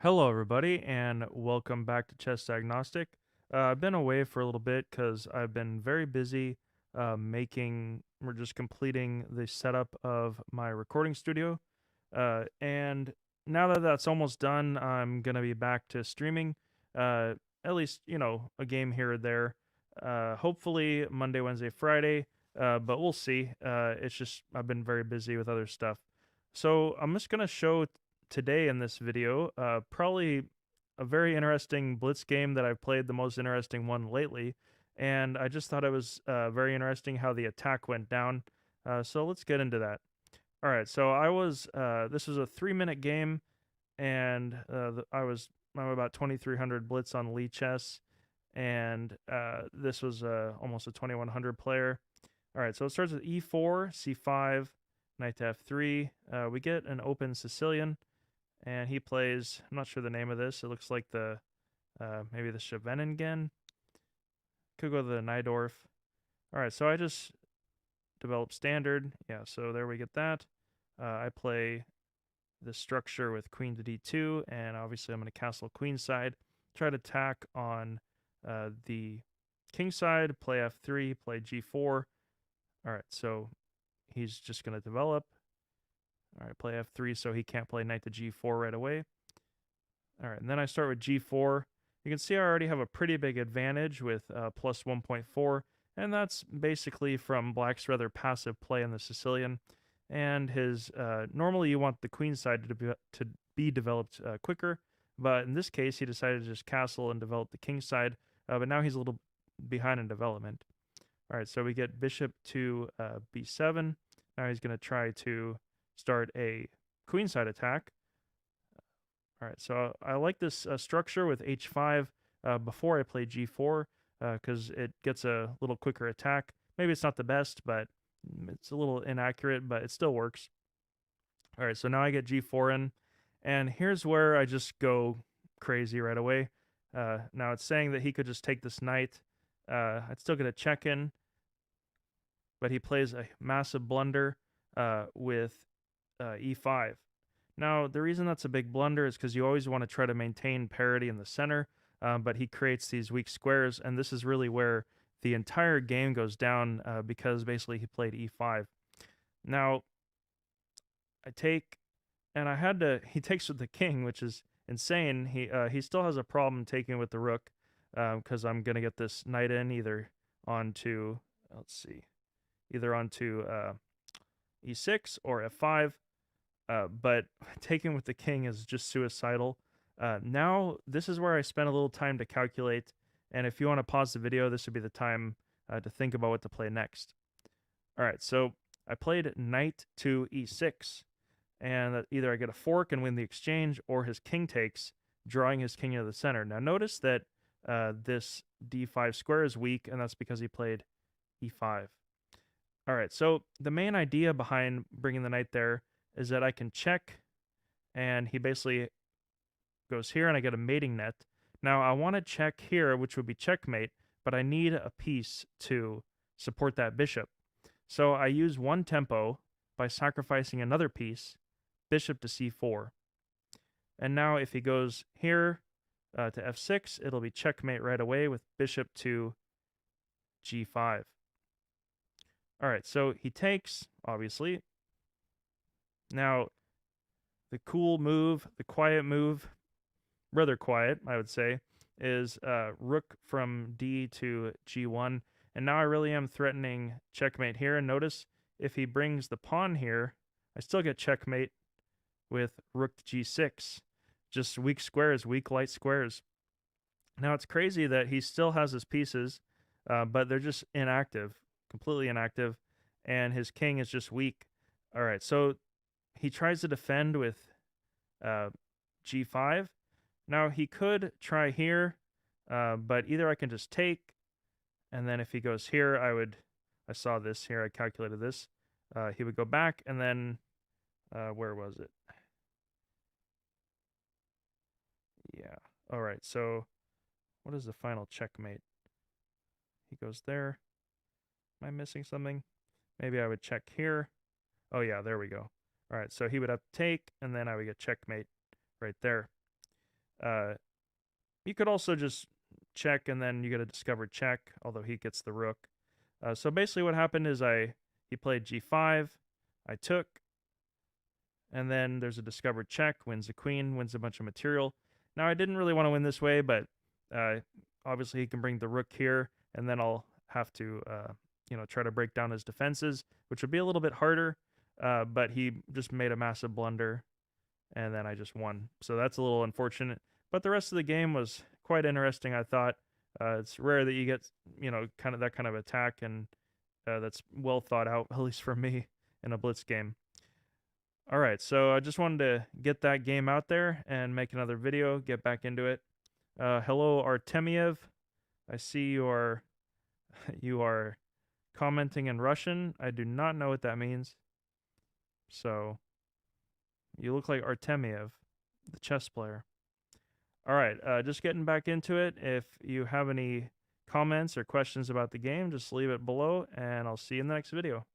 Hello, everybody, and welcome back to Chess Diagnostic. I've been away for a little bit because I've been very busy we're just completing the setup of my recording studio. And now that that's almost done, I'm going to be back to streaming, uh, at least, a game here or there. Hopefully Monday, Wednesday, Friday, but we'll see. It's just I've been very busy with other stuff. So I'm just going to show today in this video, probably a very interesting Blitz game that I've played, the most interesting one lately. And I just thought it was very interesting how the attack went down. So let's get into that. All right, so this was a 3 minute game, and I'm about 2300 Blitz on Lee Chess, and this was almost a 2100 player. All right, so it starts with e4, c5, knight to f3. We get an open Sicilian, and he plays. I'm not sure the name of this. It looks like the maybe the Scheveningen. Could go to the Najdorf. All right, so I just developed standard. Yeah, so there we get that. I play the structure with queen to d2, and obviously I'm going to castle queenside. Try to attack on the king side. Play f3. Play g4. All right, so he's just going to develop. All right, play f3, so he can't play knight to g4 right away. All right, and then I start with g4. You can see I already have a pretty big advantage with plus 1.4, and that's basically from black's rather passive play in the Sicilian. And his normally you want the queen side to be developed quicker, but in this case he decided to just castle and develop the king side. But now he's a little behind in development. All right, so we get bishop to b7. Now he's going to try to start a queenside attack. All right, so I like this structure with h5 before I play g4 because it gets a little quicker attack. Maybe it's not the best, but it's a little inaccurate, but it still works. All right, so now I get g4 in, and here's where I just go crazy right away. Now it's saying that he could just take this knight. I'd still get a check in, but he plays a massive blunder with e5. Now, the reason that's a big blunder is because you always want to try to maintain parity in the center, but he creates these weak squares, and this is really where the entire game goes down because basically he played e5. Now, I take, and I had to, he takes with the king, which is insane. He still has a problem taking with the rook because I'm going to get this knight in either onto, let's see, either onto e6 or f5. But taking with the king is just suicidal. Now, this is where I spent a little time to calculate, and if you want to pause the video, this would be the time to think about what to play next. All right, so I played knight to e6, and either I get a fork and win the exchange, or his king takes, drawing his king into the center. Now, notice that this d5 square is weak, and that's because he played e5. All right, so the main idea behind bringing the knight there is that I can check, and he basically goes here, and I get a mating net. Now, I want to check here, which would be checkmate, but I need a piece to support that bishop. So I use one tempo by sacrificing another piece, bishop to c4. And now if he goes here to f6, it'll be checkmate right away with bishop to g5. All right, so he takes, obviously. Now, the cool move, the quiet move, rather quiet, I would say, is rook from d to g1. And now I really am threatening checkmate here. And notice if he brings the pawn here, I still get checkmate with rook to g6. Just weak squares, weak light squares. Now it's crazy that he still has his pieces, but they're just inactive, completely inactive, and his king is just weak. All right, so he tries to defend with g5. Now he could try here, but either I can just take, and then if he goes here, I saw this here, I calculated this. He would go back, and then, where was it? Yeah. All right, so what is the final checkmate? He goes there. Am I missing something? Maybe I would check here. Oh, yeah, there we go. All right, so he would have to take, and then I would get checkmate right there. Uh, you could also just check and then you get a discovered check, although he gets the rook. So basically what happened is he played g5, I took, and then there's a discovered check, wins the queen, wins a bunch of material. Now I didn't really want to win this way, but obviously he can bring the rook here, and then I'll have to try to break down his defenses, which would be a little bit harder. But he just made a massive blunder, and then I just won. So that's a little unfortunate. But the rest of the game was quite interesting, I thought. It's rare that you get, kind of that kind of attack, and that's well thought out, at least for me, in a blitz game. All right, so I just wanted to get that game out there and make another video, get back into it. Hello, Artemiev. I see you are commenting in Russian. I do not know what that means. So, you look like Artemiev, the chess player. All right, just getting back into it. If you have any comments or questions about the game, just leave it below, and I'll see you in the next video.